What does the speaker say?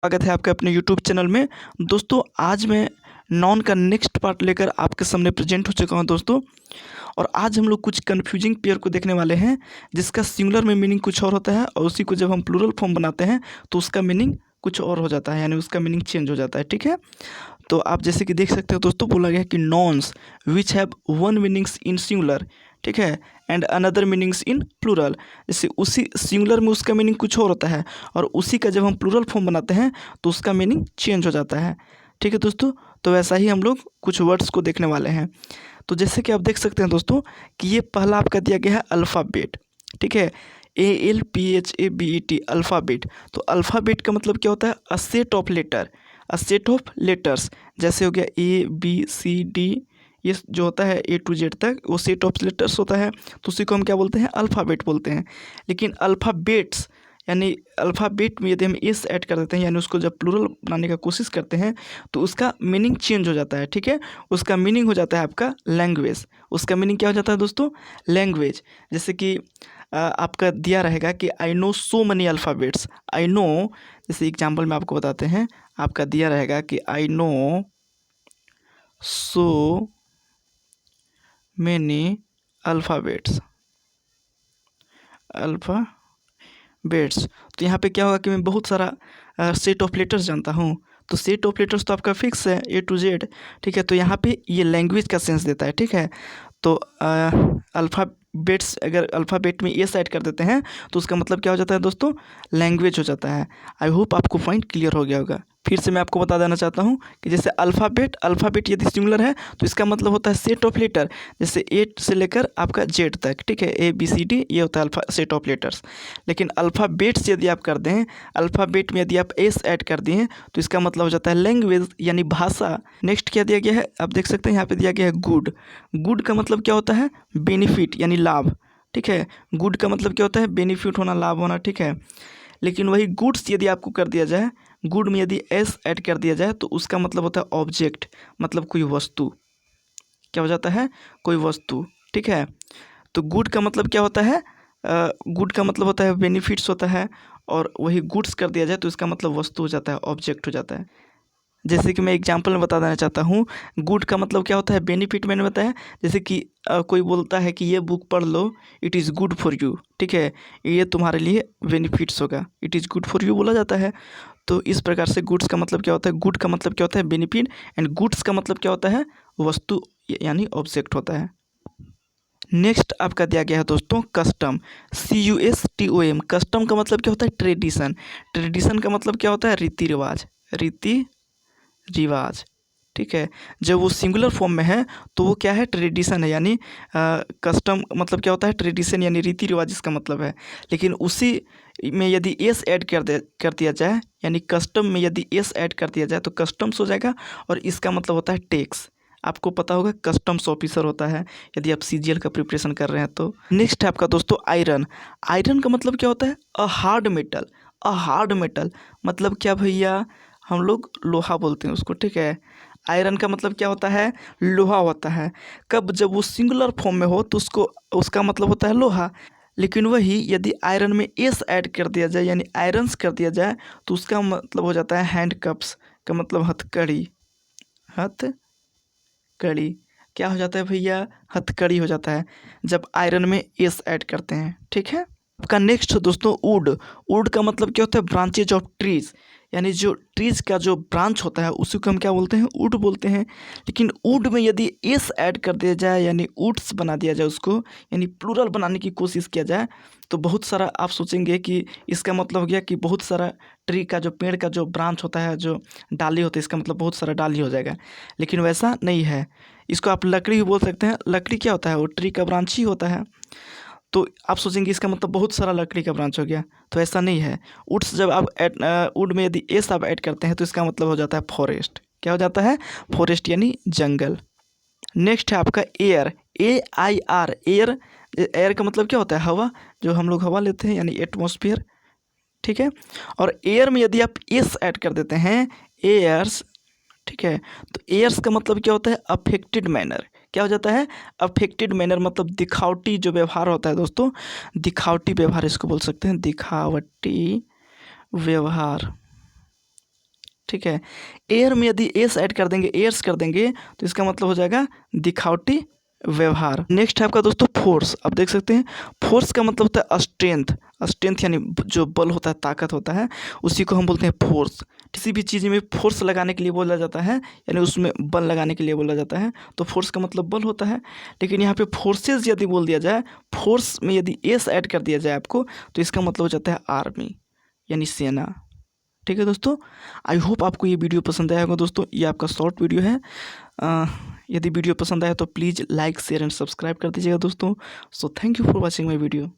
स्वागत है आपके अपने यूट्यूब चैनल में। दोस्तों आज मैं नॉन का नेक्स्ट पार्ट लेकर आपके सामने प्रेजेंट हो चुका हूं दोस्तों। और आज हम लोग कुछ कन्फ्यूजिंग पेयर को देखने वाले हैं जिसका सिंगुलर में मीनिंग कुछ और होता है और उसी को जब हम प्लूरल फॉर्म बनाते हैं तो उसका मीनिंग कुछ और हो जाता है, यानी उसका मीनिंग चेंज हो जाता है। ठीक है, तो आप जैसे कि देख सकते हो दोस्तों, बोला गया है कि nouns which have one meanings in singular, ठीक है, and another meanings in plural. जैसे उसी सिंगुलर में उसका मीनिंग कुछ और होता है और उसी का जब हम प्लूरल फॉर्म बनाते हैं तो उसका मीनिंग चेंज हो जाता है। ठीक है दोस्तों, तो वैसा ही हम लोग कुछ वर्ड्स को देखने वाले हैं। तो जैसे कि आप देख सकते हैं दोस्तों कि ये पहला आपका दिया गया है अल्फ़ाबेट। ठीक है, ALPHABET अल्फ़ाबेट। तो अल्फ़ाबेट का मतलब क्या होता है? A set of letter, a set of letters. जैसे हो गया ABCD, ये जो होता है A to Z तक वो सेट ऑफ लेटर्स होता है, तो उसी को हम क्या बोलते हैं? अल्फ़ाबेट बोलते हैं। लेकिन अल्फ़ाबेट्स यानी अल्फ़ाबेट में यदि हम एस ऐड कर देते हैं, यानी उसको जब प्लूरल बनाने का कोशिश करते हैं तो उसका मीनिंग चेंज हो जाता है। ठीक है, उसका मीनिंग हो जाता है आपका लैंग्वेज। उसका मीनिंग क्या हो जाता है दोस्तों? लैंग्वेज। जैसे कि आपका दिया रहेगा कि I know so money alphabets. I know, जैसे एग्जाम्पल में आपको बताते हैं, आपका दिया रहेगा कि I know so many alphabets, alphabets. तो यहाँ पे क्या होगा कि मैं बहुत सारा सेट ऑफ लेटर्स जानता हूँ। तो सेट ऑफ लेटर्स तो आपका फिक्स है A to Z। ठीक है, तो यहाँ पे ये लैंग्वेज का सेंस देता है। ठीक है, तो अल्फ़ाबेट्स, अगर अल्फ़ाबेट में एस ऐड कर देते हैं तो उसका मतलब क्या हो जाता है दोस्तों? लैंग्वेज हो जाता है। आई होप आपको पॉइंट क्लियर हो गया होगा। फिर से मैं आपको बता देना चाहता हूँ कि जैसे अल्फ़ाबेट यदि सिंगुलर है तो इसका मतलब होता है सेट ऑफ लेटर, जैसे ए से लेकर आपका जेड तक। ठीक है, ABCD ये होता है सेट ऑफ लेटर्स। लेकिन अल्फ़ाबेट्स यदि आप कर दें, अल्फ़ाबेट में यदि आप एस ऐड कर दिए तो इसका मतलब हो जाता है लैंग्वेज, यानी भाषा। नेक्स्ट क्या दिया गया है? आप देख सकते हैं यहाँ पे दिया गया है गुड। गुड का मतलब क्या होता है? बेनिफिट यानी लाभ। ठीक है, गुड का मतलब क्या होता है? बेनिफिट होना, लाभ होना। ठीक है, लेकिन वही गुड्स यदि आपको कर दिया जाए, गुड में यदि एस ऐड कर दिया जाए तो उसका मतलब होता है ऑब्जेक्ट, मतलब कोई वस्तु। क्या हो जाता है? कोई वस्तु। ठीक है, तो गुड का मतलब क्या होता है? गुड का मतलब होता है बेनिफिट्स होता है, और वही गुड्स कर दिया जाए तो इसका मतलब वस्तु हो जाता है, ऑब्जेक्ट हो जाता है। जैसे कि मैं एग्जांपल में बता देना चाहता हूँ, गुड का मतलब क्या होता है? बेनिफिट मैंने बताया। जैसे कि कोई बोलता है कि ये बुक पढ़ लो, it is good for you. ठीक है, ये तुम्हारे लिए बेनिफिट्स होगा, it is good for you बोला जाता है। तो इस प्रकार से गुड्स का मतलब क्या होता है? गुड का मतलब क्या होता है? बेनिफिट। एंड गुड्स का मतलब क्या होता है? वस्तु, यानी ऑब्जेक्ट होता है। नेक्स्ट आपका दिया गया है दोस्तों कस्टम, CUSTOM। कस्टम का मतलब क्या होता है? ट्रेडिशन। ट्रेडिशन का मतलब क्या होता है? रीति रिवाज, रीति रिवाज। ठीक है, जब वो सिंगुलर फॉर्म में है तो वो क्या है? ट्रेडिशन है, यानी कस्टम मतलब क्या होता है? ट्रेडिशन यानी रीति रिवाज, इसका मतलब है। लेकिन उसी में यदि एस ऐड कर दिया जाए, यानी कस्टम में यदि एस ऐड कर दिया जाए तो कस्टम्स हो जाएगा, और इसका मतलब होता है टैक्स। आपको पता होगा कस्टम्स ऑफिसर होता है यदि आप CGL का प्रिपरेशन कर रहे हैं तो। नेक्स्ट है आपका दोस्तों आयरन। आयरन का मतलब क्या होता है? A hard metal. A hard metal मतलब क्या भैया? हम लोग लोहा बोलते हैं उसको। ठीक है, आयरन का मतलब क्या होता है? लोहा होता है। कब? जब वो सिंगुलर फॉर्म में हो तो उसका मतलब होता है लोहा। लेकिन वही यदि आयरन में एस ऐड कर दिया जाए, यानी आयरन्स कर दिया जाए, तो उसका मतलब हो जाता है हैंड कप्स, का मतलब हथकड़ी। हथकड़ी क्या हो जाता है भैया? हथकड़ी हो जाता है जब आयरन में एस ऐड करते हैं। ठीक है, आपका नेक्स्ट दोस्तों वुड। वुड का मतलब क्या होता है? ब्रांचेज ऑफ ट्रीज, यानी जो ट्रीज का जो ब्रांच होता है उसी को हम क्या बोलते हैं? वुड बोलते हैं। लेकिन वुड में यदि एस ऐड कर दिया जाए, यानी वुड्स बना दिया जाए उसको, यानी प्लूरल बनाने की कोशिश किया जाए, तो बहुत सारा आप सोचेंगे कि इसका मतलब हो गया कि बहुत सारा ट्री का जो पेड़ का जो ब्रांच होता है, जो डाली होती है, इसका मतलब बहुत सारा डाली हो जाएगा। लेकिन वैसा नहीं है, इसको आप लकड़ी भी बोल सकते हैं। लकड़ी क्या होता है? वो ट्री का ब्रांच ही होता है। तो आप सोचेंगे इसका मतलब बहुत सारा लकड़ी का ब्रांच हो गया, तो ऐसा नहीं है। वुड्स जब आप वुड में यदि एस आप ऐड करते हैं तो इसका मतलब हो जाता है फॉरेस्ट। क्या हो जाता है? फॉरेस्ट यानी जंगल। नेक्स्ट है आपका एयर, AIR। एयर, एयर का मतलब क्या होता है? हवा, जो हम लोग हवा लेते हैं, यानी एटमॉस्फेयर। ठीक है, और एयर में यदि आप एस ऐड कर देते हैं, एयर्स। ठीक है, तो एयर्स का मतलब क्या होता है? Affected manner. क्या हो जाता है? अफेक्टेड मैनर मतलब दिखावटी जो व्यवहार होता है दोस्तों, दिखावटी व्यवहार इसको बोल सकते हैं, दिखावटी व्यवहार। ठीक है। एयर में यदि एस ऐड कर देंगे, एयर्स कर देंगे, तो इसका मतलब हो जाएगा दिखावटी व्यवहार। नेक्स्ट है आपका दोस्तों फोर्स। आप देख सकते हैं फोर्स का मतलब होता है स्ट्रेंथ। स्ट्रेंथ यानी जो बल होता है, ताकत होता है, उसी को हम बोलते हैं फोर्स। किसी भी चीज़ में फोर्स लगाने के लिए बोला जाता है, यानी उसमें बल लगाने के लिए बोला जाता है, तो फोर्स का मतलब बल होता है। लेकिन यहाँ पे फोर्सेज यदि बोल दिया जाए, फोर्स में यदि एस ऐड कर दिया जाए आपको, तो इसका मतलब हो जाता है आर्मी यानी सेना। ठीक है दोस्तों, आई होप आपको ये वीडियो पसंद आया होगा दोस्तों। ये आपका शॉर्ट वीडियो है। यदि वीडियो पसंद आया तो please like share and subscribe कर दीजिएगा दोस्तों। So thank you for watching my video.